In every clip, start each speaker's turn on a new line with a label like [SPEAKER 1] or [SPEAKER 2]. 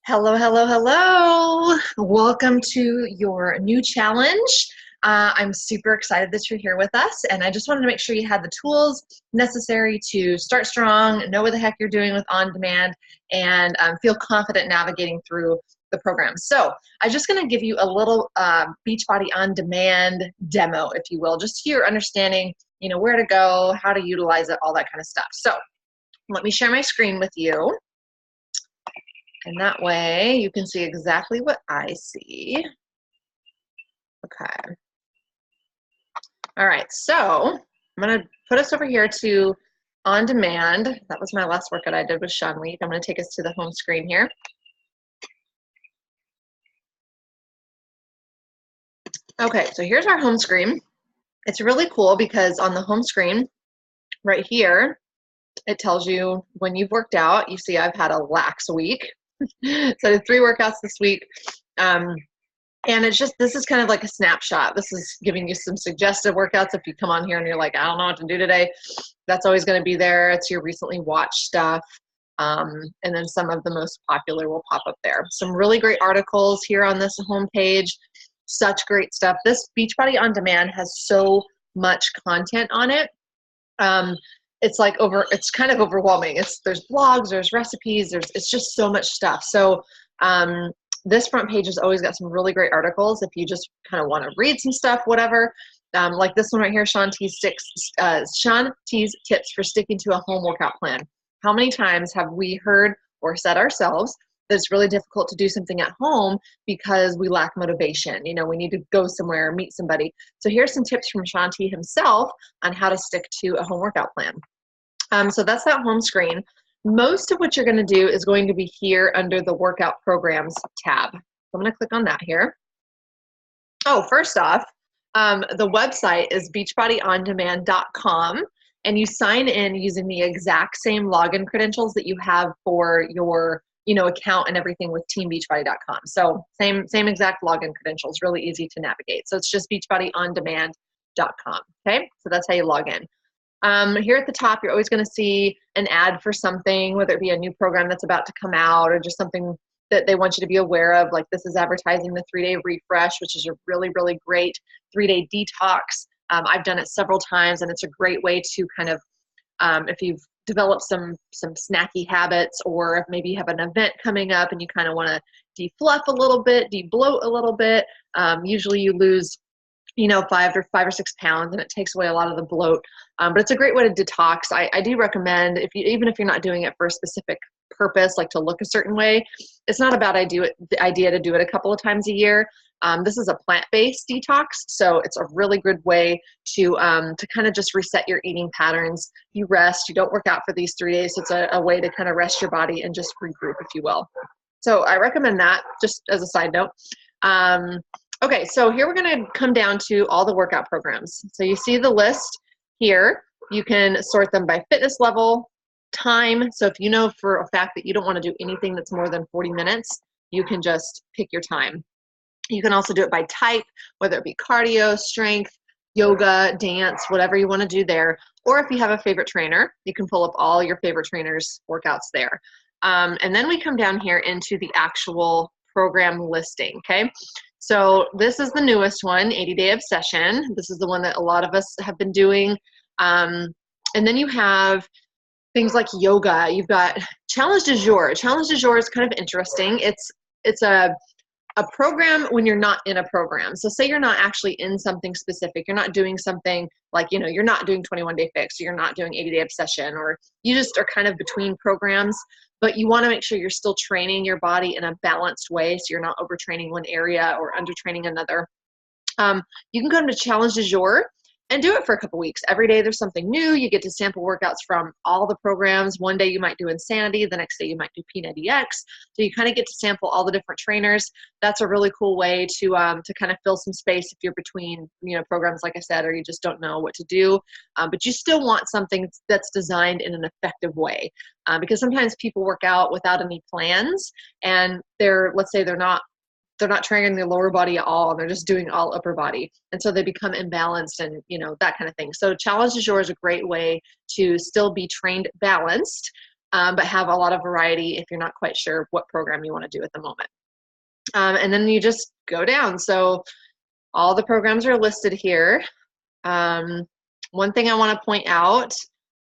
[SPEAKER 1] Hello, hello, hello. Welcome to your new challenge. I'm super excited that you're here with us, and I just wanted to make sure you had the tools necessary to start strong, know what the heck you're doing with On Demand, and feel confident navigating through the program. So I'm just going to give you a little Beachbody On Demand demo, if you will, just so you're understanding, where to go, how to utilize it, all that kind of stuff. So let me share my screen with you. And that way you can see exactly what I see. Okay. All right, so I'm gonna put us over here to On Demand. That was my last workout I did with Sean Week. I'm gonna take us to the home screen here. Okay, so here's our home screen. It's really cool because on the home screen right here, it tells you when you've worked out. You see I've had a lax week. So I did 3 workouts this week. And it's just, this is kind of like a snapshot. This is giving you some suggested workouts. If you come on here and you're like, I don't know what to do today, that's always going to be there. It's your recently watched stuff. And then some of the most popular will pop up there. Some really great articles here on this homepage. Such great stuff. This Beachbody On Demand has so much content on it. It's kind of overwhelming. There's blogs, there's recipes, it's just so much stuff. So this front page has always got some really great articles if you just kind of want to read some stuff, whatever. Like this one right here, Shaun T's tips for sticking to a home workout plan. How many times have we heard or said ourselves that it's really difficult to do something at home because we lack motivation? We need to go somewhere, meet somebody. So here's some tips from Shaun T himself on how to stick to a home workout plan. So that's that home screen. Most of what you're going to do is going to be here under the workout programs tab. So I'm going to click on that here. Oh, first off, the website is beachbodyondemand.com, and you sign in using the exact same login credentials that you have for your account and everything with teambeachbody.com. So same exact login credentials, really easy to navigate. So it's just beachbodyondemand.com. Okay, so that's how you log in. Here at the top, you're always going to see an ad for something, whether it be a new program that's about to come out or just something that they want you to be aware of. Like this is advertising the 3-day refresh, which is a really, really great 3-day detox. I've done it several times, and it's a great way to kind of, if you've developed some snacky habits, or if maybe you have an event coming up and you kind of want to defluff a little bit, debloat a little bit. Usually you lose 5 or 6 pounds, and it takes away a lot of the bloat. But it's a great way to detox. I do recommend, even if you're not doing it for a specific purpose, like to look a certain way, it's not a bad idea to do it a couple of times a year. This is a plant-based detox, so it's a really good way to kind of just reset your eating patterns. You rest, you don't work out for these 3 days, so it's a way to kind of rest your body and just regroup, if you will. So I recommend that, just as a side note. Okay, so here we're going to come down to all the workout programs. So you see the list here. You can sort them by fitness level, time. So if you know for a fact that you don't want to do anything that's more than 40 minutes, you can just pick your time. You can also do it by type, whether it be cardio, strength, yoga, dance, whatever you want to do there. Or if you have a favorite trainer, you can pull up all your favorite trainers' workouts there. And then we come down here into the actual program listing, okay? So this is the newest one, 80-Day Obsession. This is the one that a lot of us have been doing. And then you have things like yoga. You've got Challenge du Jour. Challenge du Jour is kind of interesting. It's a program when you're not in a program. So say you're not actually in something specific. You're not doing something like, you're not doing 21-Day Fix, or you're not doing 80-Day Obsession, or you just are kind of between programs, but you want to make sure you're still training your body in a balanced way, so you're not overtraining one area or undertraining another. You can go to Challenge du Jour and do it for a couple weeks. Every day there's something new. You get to sample workouts from all the programs. One day you might do Insanity. The next day you might do P90X. So you kind of get to sample all the different trainers. That's a really cool way to kind of fill some space if you're between programs, like I said, or you just don't know what to do. But you still want something that's designed in an effective way, because sometimes people work out without any plans, and let's say they're not training the lower body at all, and they're just doing all upper body. And so they become imbalanced and, that kind of thing. So Challenge du Jour is a great way to still be trained balanced, but have a lot of variety if you're not quite sure what program you want to do at the moment. And then you just go down. So all the programs are listed here. One thing I want to point out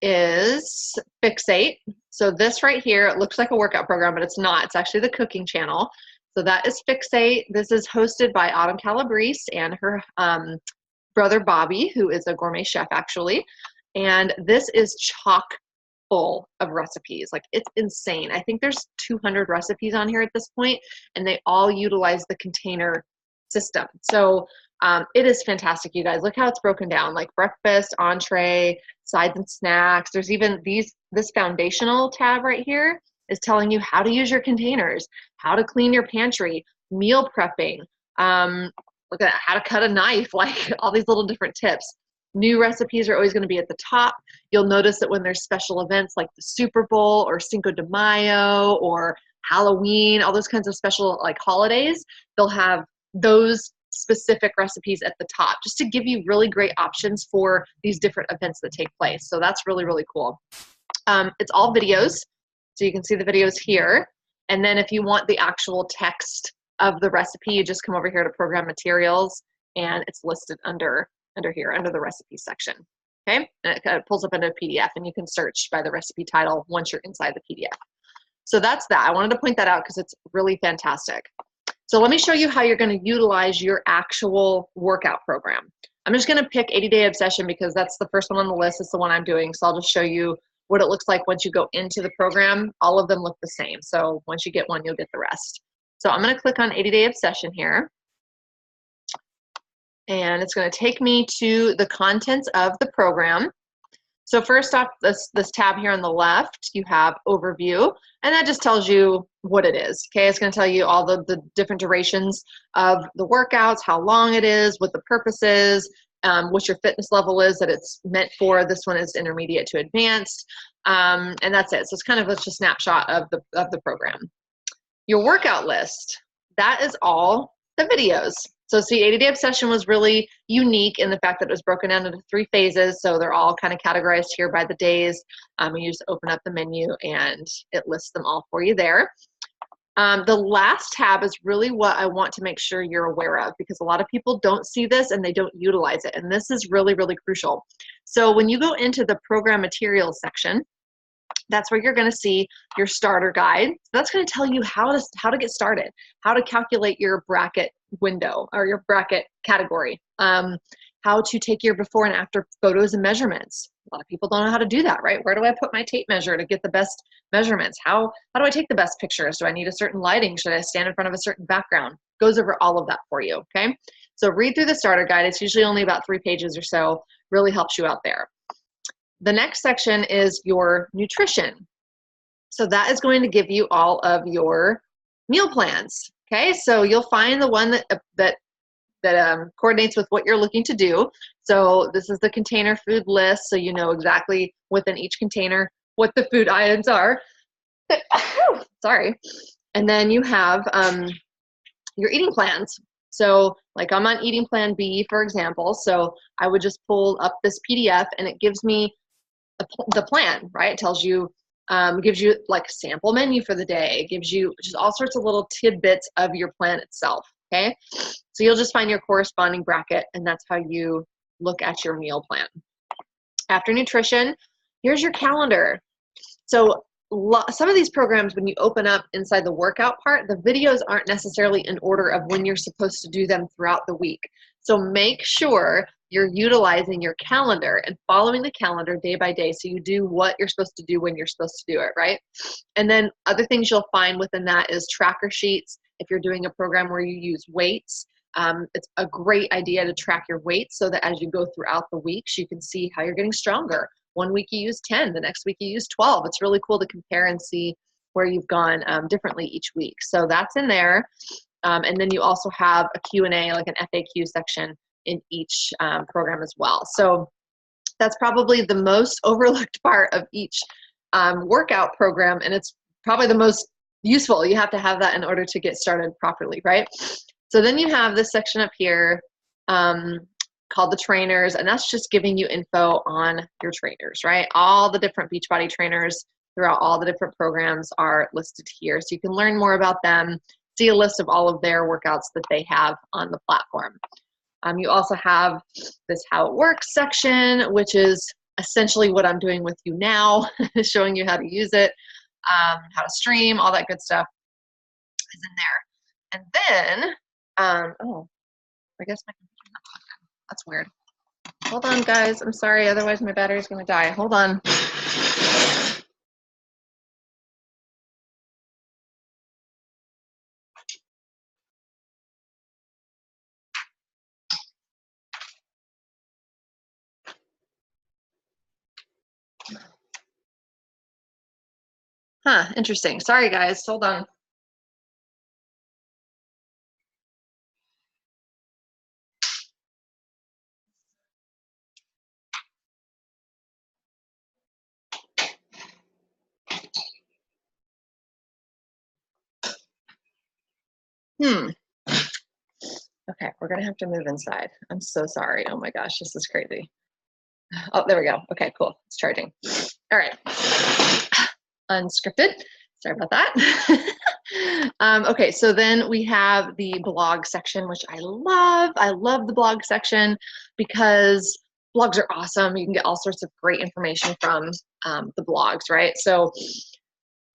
[SPEAKER 1] is Fixate. So this right here, it looks like a workout program, but it's not. It's actually the cooking channel. So that is Fixate. This is hosted by Autumn Calabrese and her brother Bobby, who is a gourmet chef actually. And this is chock full of recipes. Like, it's insane. I think there's 200 recipes on here at this point, and they all utilize the container system. So it is fantastic, you guys. Look how it's broken down, like breakfast, entree, sides and snacks. There's even this foundational tab right here is telling you how to use your containers, how to clean your pantry, meal prepping, look at that, how to cut a knife, like all these little different tips. New recipes are always going to be at the top. You'll notice that when there's special events like the Super Bowl or Cinco de Mayo or Halloween, all those kinds of special like holidays, they'll have those specific recipes at the top just to give you really great options for these different events that take place. So that's really, really cool. It's all videos. So you can see the videos here. And then if you want the actual text of the recipe, you just come over here to program materials, and it's listed under here, under the recipe section. Okay, and it pulls up into a PDF, and you can search by the recipe title once you're inside the PDF. So that's that. I wanted to point that out because it's really fantastic. So let me show you how you're going to utilize your actual workout program. I'm just going to pick 80-Day Obsession because that's the first one on the list. It's the one I'm doing. So I'll just show you what it looks like once you go into the program. All of them look the same. So once you get one, you'll get the rest. So I'm going to click on 80-Day Obsession here. And it's going to take me to the contents of the program. So first off, this tab here on the left, you have Overview, and that just tells you what it is. Okay, it's going to tell you all the different durations of the workouts, how long it is, what the purpose is, what your fitness level is that it's meant for. This one is intermediate to advanced, and that's it. So it's kind of just a snapshot of the program. Your workout list, that is all the videos. So see, 80-Day Obsession was really unique in the fact that it was broken down into 3 phases. So they're all kind of categorized here by the days. You just open up the menu and it lists them all for you there. The last tab is really what I want to make sure you're aware of, because a lot of people don't see this and they don't utilize it. And this is really, really crucial. So when you go into the program materials section, that's where you're going to see your starter guide. That's going to tell you how to get started, how to calculate your bracket window or your bracket category, how to take your before and after photos and measurements. A lot of people don't know how to do that, right? Where do I put my tape measure to get the best measurements? How do I take the best pictures? Do I need a certain lighting? Should I stand in front of a certain background? Goes over all of that for you, okay? So read through the starter guide. It's usually only about 3 pages or so. Really helps you out there. The next section is your nutrition. So that is going to give you all of your meal plans. Okay, so you'll find the one that coordinates with what you're looking to do. So this is the container food list, so you know exactly within each container what the food items are. Sorry. And then you have your eating plans. So like I'm on eating plan B, for example. So I would just pull up this PDF and it gives me the plan, right? It tells you, gives you like a sample menu for the day. It gives you just all sorts of little tidbits of your plan itself, okay? So you'll just find your corresponding bracket, and that's how you look at your meal plan. After nutrition, here's your calendar. So some of these programs, when you open up inside the workout part, the videos aren't necessarily in order of when you're supposed to do them throughout the week. So make sure you're utilizing your calendar and following the calendar day by day so you do what you're supposed to do when you're supposed to do it, right? And then other things you'll find within that is tracker sheets. If you're doing a program where you use weights, it's a great idea to track your weights so that as you go throughout the weeks, you can see how you're getting stronger. One week you use 10, the next week you use 12. It's really cool to compare and see where you've gone differently each week. So that's in there. And then you also have a Q&A, like an FAQ section in each program as well. So that's probably the most overlooked part of each workout program, and it's probably the most useful. You have to have that in order to get started properly, right? So then you have this section up here called the trainers, and that's just giving you info on your trainers, right? All the different Beachbody trainers throughout all the different programs are listed here. So you can learn more about them, see a list of all of their workouts that they have on the platform. You also have this how it works section, which is essentially what I'm doing with you now, showing you how to use it, how to stream, all that good stuff is in there. And then, oh, I guess my computer's not plugged in. That's weird. Hold on, guys. I'm sorry. Otherwise, my battery's going to die. Hold on. Huh, interesting. Sorry, guys. Hold on. Okay, we're going to have to move inside. I'm so sorry. Oh my gosh, this is crazy. Oh, there we go. Okay, cool. It's charging. All right. Unscripted. Sorry about that. Okay, so then we have the blog section, which I love. I love the blog section because blogs are awesome. You can get all sorts of great information from the blogs, right? So,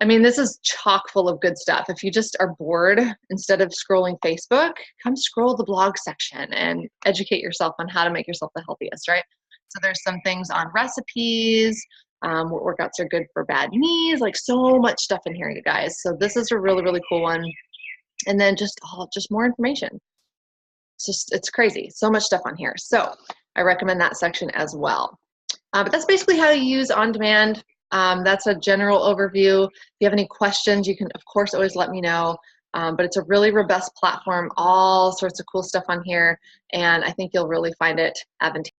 [SPEAKER 1] I mean, this is chock full of good stuff. If you just are bored, instead of scrolling Facebook, come scroll the blog section and educate yourself on how to make yourself the healthiest, right? So there's some things on recipes, what workouts are good for bad knees, like so much stuff in here, you guys. So this is a really, really cool one. And then just more information. It's crazy. So much stuff on here. So I recommend that section as well. But that's basically how you use On Demand. That's a general overview. If you have any questions, you can, of course, always let me know. But it's a really robust platform, all sorts of cool stuff on here, and I think you'll really find it advantageous.